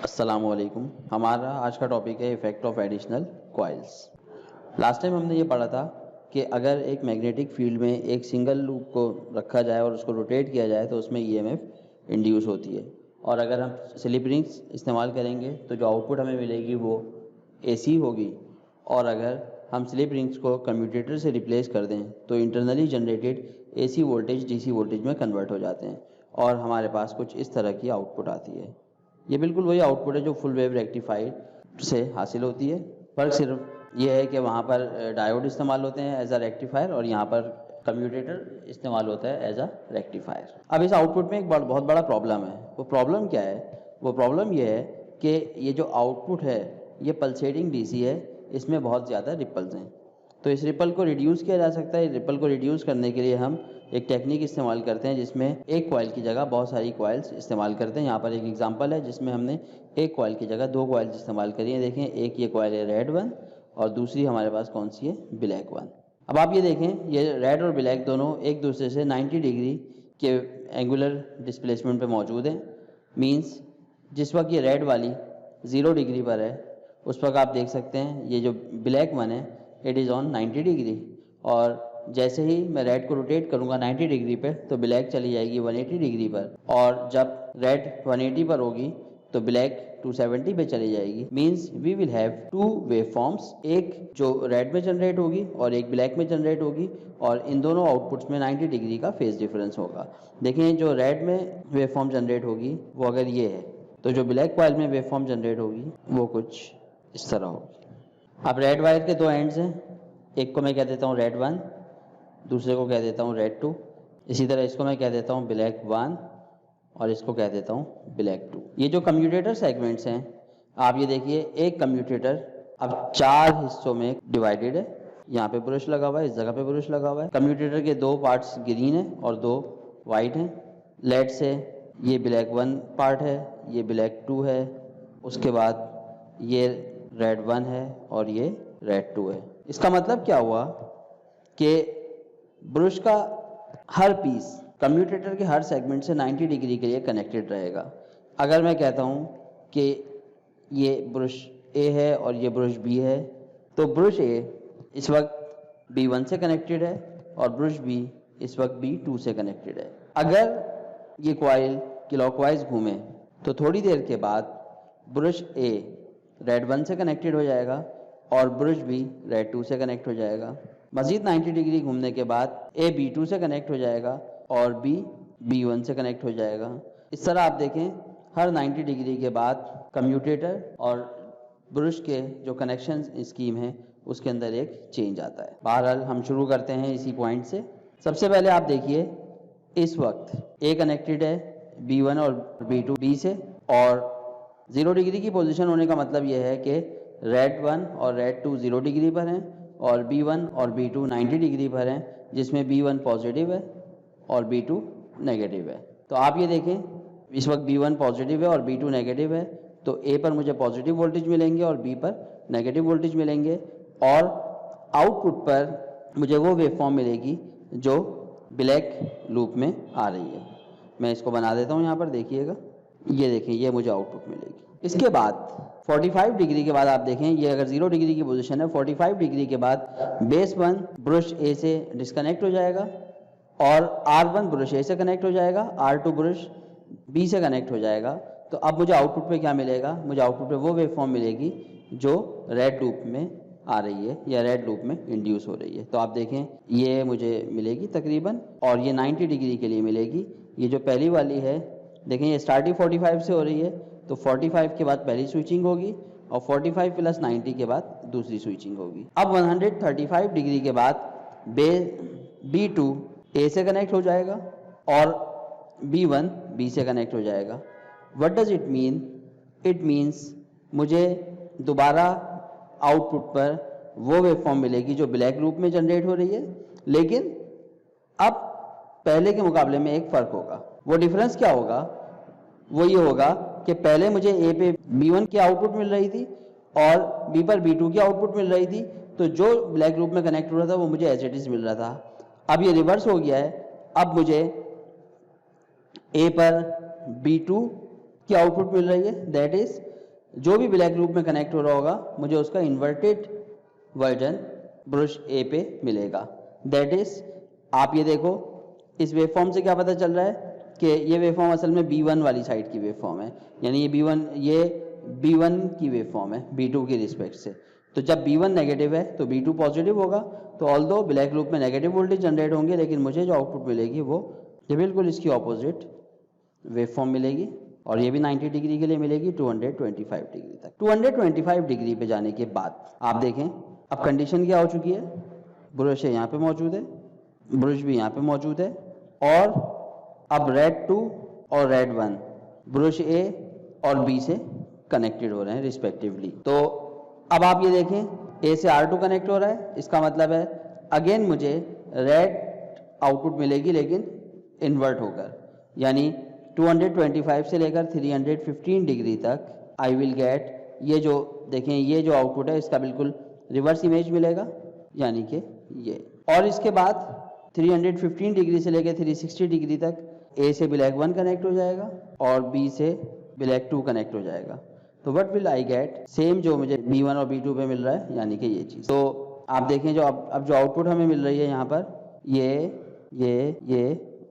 अस्सलामुअलैकुम। हमारा आज का टॉपिक है effect of additional coils. Last time हमने ये पढ़ा था कि अगर एक मैग्नेटिक फील्ड में एक सिंगल लूप को रखा जाए और उसको रोटेट किया जाए तो उसमें ईएमएफ इंड्यूस होती है, और अगर हम स्लिप रिंग्स इस्तेमाल करेंगे तो जो आउटपुट हमें मिलेगी वो एसी होगी, और अगर हम स्लिप रिंग्स को कम्यूटेटर से रिप्लेस कर दें तो internally generated AC voltage DC voltage में कन्वर्ट हो जाते हैं और हमारे पास कुछ इस तरह की आउटपुट आती है। ये बिल्कुल वही आउटपुट है जो फुल वेव रेक्टिफायर से हासिल होती है। फ़र्क सिर्फ ये है कि वहाँ पर डायोड इस्तेमाल होते हैं एज अ रेक्टिफायर और यहाँ पर कम्यूटेटर इस्तेमाल होता है एज अ रेक्टिफायर। अब इस आउटपुट में एक बहुत बड़ा प्रॉब्लम है। वो प्रॉब्लम क्या है? वो प्रॉब्लम ये है कि ये जो आउटपुट है ये पल्सेटिंग डीसी है, इसमें बहुत ज़्यादा रिपल्स हैं। तो इस रिपल को रिड्यूस किया जा सकता है। रिपल को रिड्यूस करने के लिए हम एक टेक्निक इस्तेमाल करते हैं जिसमें एक कॉइल की जगह बहुत सारी कॉइल्स इस्तेमाल करते हैं। यहाँ पर एक एग्जांपल है जिसमें हमने एक कॉइल की जगह दो कॉइल्स इस्तेमाल करी हैं। देखें, एक ये कॉइल है रेड वन और दूसरी हमारे पास कौन सी है? Black one. अब आप ये देखें, ये रेड और ब्लैक दोनों एक दूसरे से 90 डिग्री के एंगुलर डिस्प्लेसमेंट पे मौजूद हैं। मींस जिस वक्त ये रेड वाली 0 डिग्री पर है उस वक्त आप देख सकते हैं ये जो ब्लैक वन है इट इज़ ऑन 90 डिग्री, और जैसे ही मैं रेड को रोटेट करूंगा 90 डिग्री पे तो ब्लैक चली जाएगी 180 डिग्री पर, और जब रेड 180 पर होगी तो ब्लैक 270 पे चली जाएगी। Means we will have two wave forms, एक जो रेड में जनरेट होगी और एक ब्लैक में जनरेट होगी, और इन दोनों आउटपुट्स में 90 डिग्री का फेज डिफरेंस होगा। देखें, जो रेड में वेव फॉर्म जनरेट होगी वो अगर ये है तो जो ब्लैक कॉइल में वेव फॉर्म जनरेट होगी वो कुछ इस तरह होगी। अब रेड वायर के दो एंड्स हैं, एक को मैं कह देता हूँ रेड वन, दूसरे को कह देता हूँ रेड टू। इसी तरह इसको मैं कह देता हूँ ब्लैक वन और इसको कह देता हूँ ब्लैक टू। ये जो कम्यूटेटर सेगमेंट्स हैं, आप ये देखिए, एक कम्यूटेटर अब 4 हिस्सों में डिवाइडेड है। यहाँ पे ब्रश लगा हुआ है, इस जगह पे ब्रश लगा हुआ है। कम्यूटेटर के 2 पार्ट्स ग्रीन है और 2 वाइट हैं। लेट से ये ब्लैक वन पार्ट है, ये ब्लैक टू है, उसके बाद ये रेड वन है और ये रेड टू है। इसका मतलब क्या हुआ कि ब्रश का हर पीस कम्यूटेटर के हर सेगमेंट से 90 डिग्री के लिए कनेक्टेड रहेगा। अगर मैं कहता हूँ कि ये ब्रश ए है और ये ब्रश बी है, तो ब्रश ए इस वक्त B1 से कनेक्टेड है और ब्रश बी इस वक्त B2 से कनेक्टेड है। अगर ये कॉइल क्लॉकवाइज घूमे तो थोड़ी देर के बाद ब्रश ए रेड वन से कनेक्टेड हो जाएगा और ब्रश बी रेड टू से कनेक्ट हो जाएगा। मजीद 90 डिग्री घूमने के बाद ए B2 से कनेक्ट हो जाएगा और बी B1 से कनेक्ट हो जाएगा। इस तरह आप देखें, हर 90 डिग्री के बाद कम्यूटेटर और ब्रश के जो कनेक्शन स्कीम है उसके अंदर एक चेंज आता है। बहरहाल हम शुरू करते हैं इसी पॉइंट से। सबसे पहले आप देखिए, इस वक्त ए कनेक्टेड है B1 और B2 बी से, और 0 डिग्री की पोजीशन होने का मतलब यह है कि रेड वन और रेड टू 0 डिग्री पर हैं और B1 और B2 90 डिग्री पर हैं, जिसमें B1 पॉजिटिव है और B2 नेगेटिव है। तो आप ये देखें, इस वक्त B1 पॉजिटिव है और B2 नेगेटिव है, तो A पर मुझे पॉजिटिव वोल्टेज मिलेंगे और B पर नेगेटिव वोल्टेज मिलेंगे, और आउटपुट पर मुझे वो वेवफॉर्म मिलेगी जो ब्लैक लूप में आ रही है। मैं इसको बना देता हूँ यहाँ पर, देखिएगा, ये देखें, ये मुझे आउटपुट मिलेगी। इसके बाद 45 डिग्री के बाद आप देखें, ये अगर 0 डिग्री की पोजीशन है, 45 डिग्री के बाद बेस वन ब्रश ए से डिस्कनेक्ट हो जाएगा और R1 ब्रश ए से कनेक्ट हो जाएगा, R2 ब्रश बी से कनेक्ट हो जाएगा। तो अब मुझे आउटपुट पे क्या मिलेगा? मुझे आउटपुट पे वो वेवफॉर्म मिलेगी जो रेड लूप में आ रही है या रेड लूप में इंड्यूस हो रही है। तो आप देखें, ये मुझे मिलेगी तकरीबन, और ये 90 डिग्री के लिए मिलेगी। ये जो पहली वाली है, देखें, ये स्टार्टिंग 45 से हो रही है, तो 45 के बाद पहली स्विचिंग होगी और 45 प्लस 90 के बाद दूसरी स्विचिंग होगी। अब 135 डिग्री के बाद B2 A से कनेक्ट हो जाएगा और B1 B से कनेक्ट हो जाएगा। What does it mean? It means मुझे दोबारा आउटपुट पर वो वेवफॉर्म मिलेगी जो ब्लैक लूप में जनरेट हो रही है, लेकिन अब पहले के मुकाबले में एक फ़र्क होगा। वो डिफरेंस क्या होगा? वो ये होगा कि पहले मुझे ए पे B1 की आउटपुट मिल रही थी और B पर B2 की आउटपुट मिल रही थी, तो जो ब्लैक लूप में कनेक्ट हो रहा था वो मुझे एज इट इज मिल रहा था। अब ये रिवर्स हो गया है, अब मुझे ए पर B2 की आउटपुट मिल रही है, दैट इज जो भी ब्लैक लूप में कनेक्ट हो रहा होगा मुझे उसका इन्वर्टेड वर्जन ब्रश ए पे मिलेगा। दैट इज, आप ये देखो इस वेवफॉर्म से क्या पता चल रहा है कि ये वेवफॉर्म असल में B1 वाली साइड की वेवफॉर्म है, यानी ये B1 की वेवफॉर्म है B2 की रिस्पेक्ट से। तो जब B1 नेगेटिव है तो B2 पॉजिटिव होगा। तो ऑल्दो ब्लैक लूप में नेगेटिव वोल्टेज जनरेट होंगे, लेकिन मुझे जो आउटपुट मिलेगी वो ये बिल्कुल इसकी ऑपोजिट वेवफॉर्म मिलेगी, और ये भी 90 डिग्री के लिए मिलेगी 225 डिग्री तक। 225 डिग्री पे जाने के बाद आप देखें अब कंडीशन क्या हो चुकी है, ब्रश यहाँ पे मौजूद है, ब्रश भी यहाँ पे मौजूद है, और अब रेड 2 और रेड 1 ब्रश ए और बी से कनेक्टेड हो रहे हैं रिस्पेक्टिवली। तो अब आप ये देखें ए से R2 कनेक्ट हो रहा है, इसका मतलब है अगेन मुझे रेड आउटपुट मिलेगी लेकिन इन्वर्ट होकर, यानी 225 से लेकर 315 डिग्री तक आई विल गेट, ये जो देखें ये जो आउटपुट है इसका बिल्कुल रिवर्स इमेज मिलेगा, यानी कि ये। और इसके बाद 315 डिग्री से लेकर 360 डिग्री तक ए से ब्लैक 1 कनेक्ट हो जाएगा और बी से ब्लैक 2 कनेक्ट हो जाएगा। तो what will I get, same जो मुझे B1 और B2 पे मिल रहा है, यानी कि ये चीज़। तो आप देखें जो अब जो आउटपुट हमें मिल रही है यहाँ पर ये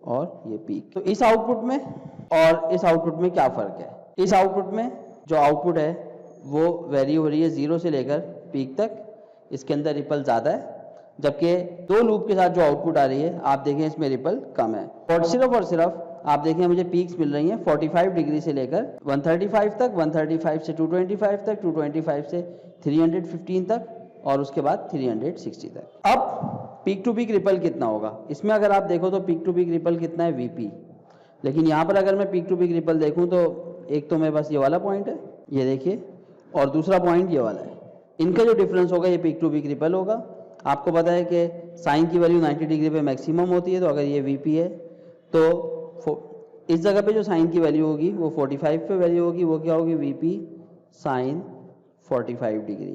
और ये पीक। तो इस आउटपुट में और इस आउटपुट में क्या फ़र्क है? इस आउटपुट में जो आउटपुट है वो वेरी हो रही है 0 से लेकर पीक तक, इसके अंदर रिपल ज़्यादा है, जबकि दो लूप के साथ जो आउटपुट आ रही है आप देखें इसमें रिपल कम है। और सिर्फ आप देखें मुझे पीक्स मिल रही हैं 45 डिग्री से लेकर 135 तक, 135 से 225 तक, 225 से 315 तक, और उसके बाद 360 तक। अब पीक टू पीक रिपल कितना होगा इसमें, अगर आप देखो तो पीक टू पीक रिपल कितना है VP, लेकिन यहाँ पर अगर मैं पीक टू पीक रिपल देखूँ तो एक तो मेरे पास ये वाला पॉइंट है, ये देखिए, और दूसरा पॉइंट ये वाला है, इनका जो डिफरेंस होगा ये पीक टू पीक रिपल होगा। आपको पता है कि साइन की वैल्यू 90 डिग्री पे मैक्सिमम होती है, तो अगर ये VP है तो इस जगह पे जो साइन की वैल्यू होगी वो 45 पे वैल्यू होगी, वो क्या होगी VP साइन 45 डिग्री।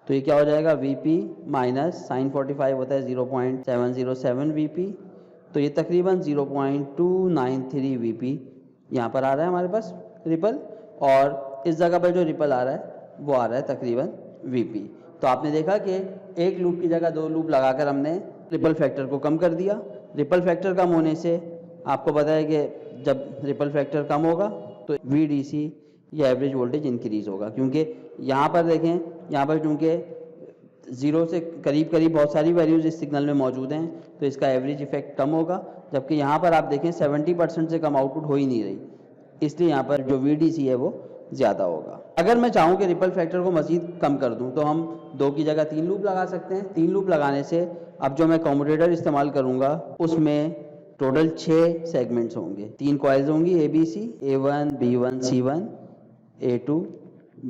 तो ये क्या हो जाएगा VP माइनस साइन 45 होता है 0.707 VP, तो ये तकरीबन 0.293 VP यहाँ पर आ रहा है हमारे पास रिपल, और इस जगह पर जो रिपल आ रहा है वो आ रहा है तकरीबन VP। तो आपने देखा कि एक लूप की जगह दो लूप लगाकर हमने रिपल फैक्टर को कम कर दिया। रिपल फैक्टर कम होने से आपको पता है कि जब रिपल फैक्टर कम होगा तो VDC या एवरेज वोल्टेज इंक्रीज होगा, क्योंकि यहाँ पर देखें, यहाँ पर चूँकि 0 से करीब करीब बहुत सारी वैल्यूज़ इस सिग्नल में मौजूद हैं, तो इसका एवरेज इफेक्ट कम होगा, जबकि यहाँ पर आप देखें 70% से कम आउटपुट हो ही नहीं रही, इसलिए यहाँ पर जो VDC है वो ज़्यादा होगा। अगर मैं चाहूँ कि रिपल फैक्टर को मज़ीद कम कर दूँ तो हम 2 की जगह 3 लूप लगा सकते हैं। 3 लूप लगाने से अब जो मैं कम्यूटेटर इस्तेमाल करूँगा उसमें टोटल 6 सेगमेंट्स होंगे, 3 कॉइल्स होंगी ABC, A1, B1, C1, A2,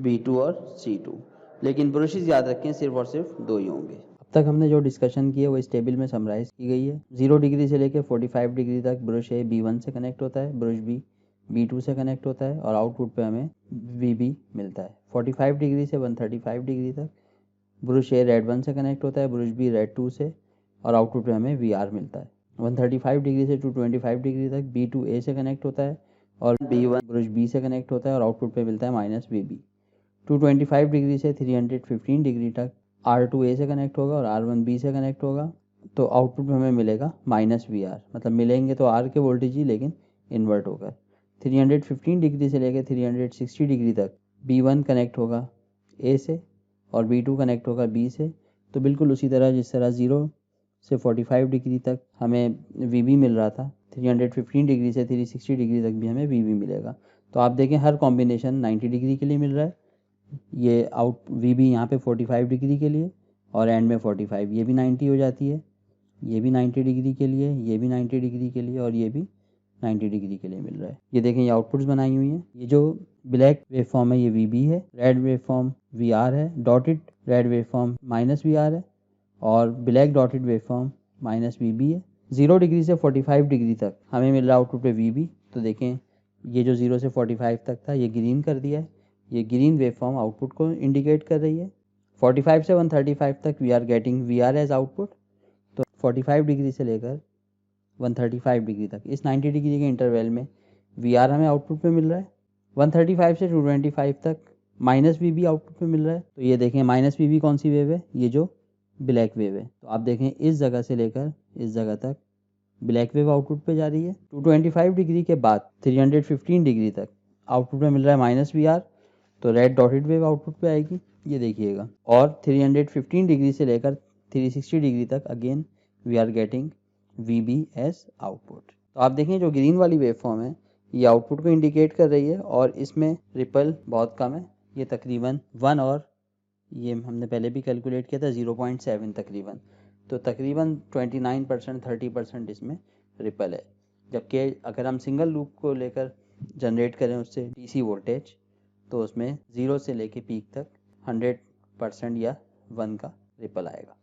B2 और C2, लेकिन ब्रशेस याद रखें सिर्फ और सिर्फ 2 ही होंगे। अब तक हमने जो डिस्कशन की है वो इस टेबल में समराइज की गई है। 0 डिग्री से लेकर 45 डिग्री तक ब्रश A B1 से कनेक्ट होता है, ब्रश B B2 से कनेक्ट होता है, और आउटपुट पे हमें VB मिलता है। 45 डिग्री से 135 डिग्री तक ब्रश A रेड 1 से कनेक्ट होता है, ब्रश B रेड 2 से, और आउटपुट पे हमें VR मिलता है। 135 डिग्री से 225 डिग्री तक B2 A से कनेक्ट होता है, और B1 ब्रश B से कनेक्ट होता है, और आउटपुट पे मिलता है माइनस VB। 225 डिग्री से 315 डिग्री तक R2 A से कनेक्ट होगा और R1 B से कनेक्ट होगा, तो आउटपुट में हमें मिलेगा माइनस VR, मतलब मिलेंगे तो R के वोल्टेज ही लेकिन इन्वर्ट होकर। 315 डिग्री से लेकर 360 डिग्री तक B1 कनेक्ट होगा A से और B2 कनेक्ट होगा B से, तो बिल्कुल उसी तरह जिस तरह 0 से 45 डिग्री तक हमें VB मिल रहा था, 315 डिग्री से 360 डिग्री तक भी हमें VB मिलेगा। तो आप देखें हर कॉम्बिनेशन 90 डिग्री के लिए मिल रहा है, ये आउट VB यहाँ पे 45 डिग्री के लिए, और एंड में 45, ये भी 90 हो जाती है, ये भी 90 डिग्री के लिए, ये भी 90 डिग्री के लिए, और ये भी 90 डिग्री के लिए मिल रहा है। ये देखें ये आउटपुट्स बनाई हुई हैं। ये जो ब्लैक वेवफॉर्म है ये VB है, रेड वेवफॉर्म VR है, dotted red waveform minus VR है, और black dotted waveform minus VB है। 0 डिग्री से 45 डिग्री तक हमें मिल रहा आउटपुट पे VB। तो देखें ये जो 0 से 45 तक था ये ग्रीन कर दिया है, ये ग्रीन वेवफॉर्म आउटपुट को इंडिकेट कर रही है। 45 से 135 तक we are getting VR as output. तो 45 डिग्री से लेकर 135 डिग्री तक इस 90 डिग्री के इंटरवल में VR हमें आउटपुट पे मिल रहा है। 135 से 225 तक माइनस वी भी आउटपुट पे मिल रहा है। तो ये देखें माइनस वी भी कौन सी वेव है, ये जो ब्लैक वेव है। तो आप देखें इस जगह से लेकर इस जगह तक ब्लैक वेव आउटपुट पे जा रही है। 225 डिग्री के बाद 315 डिग्री तक आउटपुट में मिल रहा है माइनस वी आर, तो रेड डॉटेड वेव आउटपुट पे आएगी, ये देखिएगा। और 315 डिग्री से लेकर 360 डिग्री तक again we are getting V B S output. तो आप देखें जो ग्रीन वाली वेव फॉर्म है ये आउटपुट को इंडिकेट कर रही है और इसमें रिपल बहुत कम है, ये तकरीबन 1 और ये हमने पहले भी कैलकुलेट किया था 0.7 तकरीबन। तो तकरीबन 29% 30% इसमें रिपल है। जबकि अगर हम सिंगल लूप को लेकर जनरेट करें उससे डीसी वोल्टेज तो उसमें 0 से लेके पीक तक 100% या 1 का रिपल आएगा।